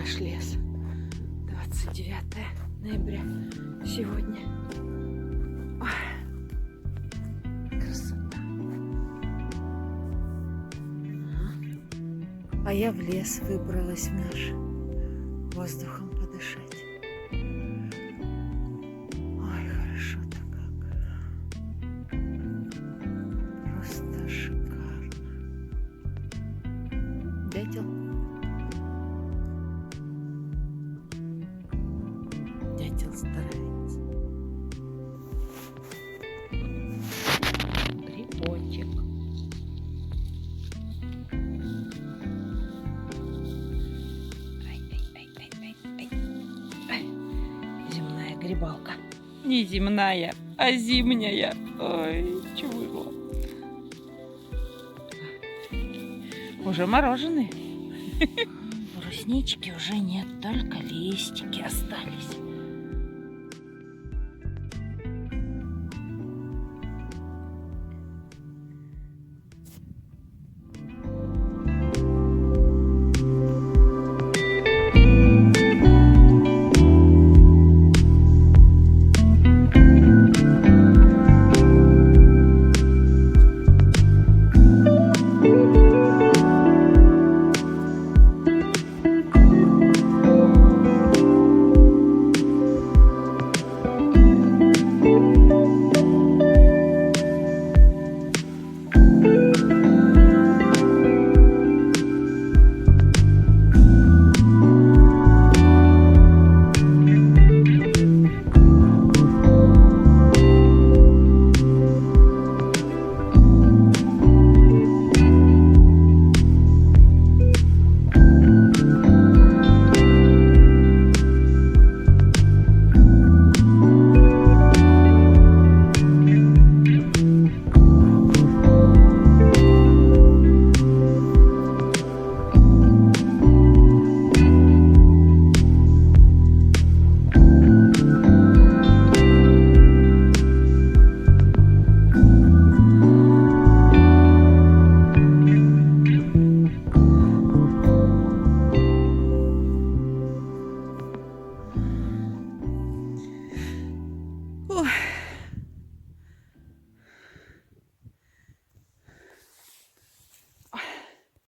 наш лес. 29 ноября сегодня. Ой, красота. А я в лес выбралась в наш воздухом подышать. Ой, хорошо-то как. Просто шикарно. Дятел. Дятел старается. Грибочек. Ай. Земная грибалка. Не земная, а зимняя. Ой, чего? Уже мороженые. Бруснички уже нет, только листики остались.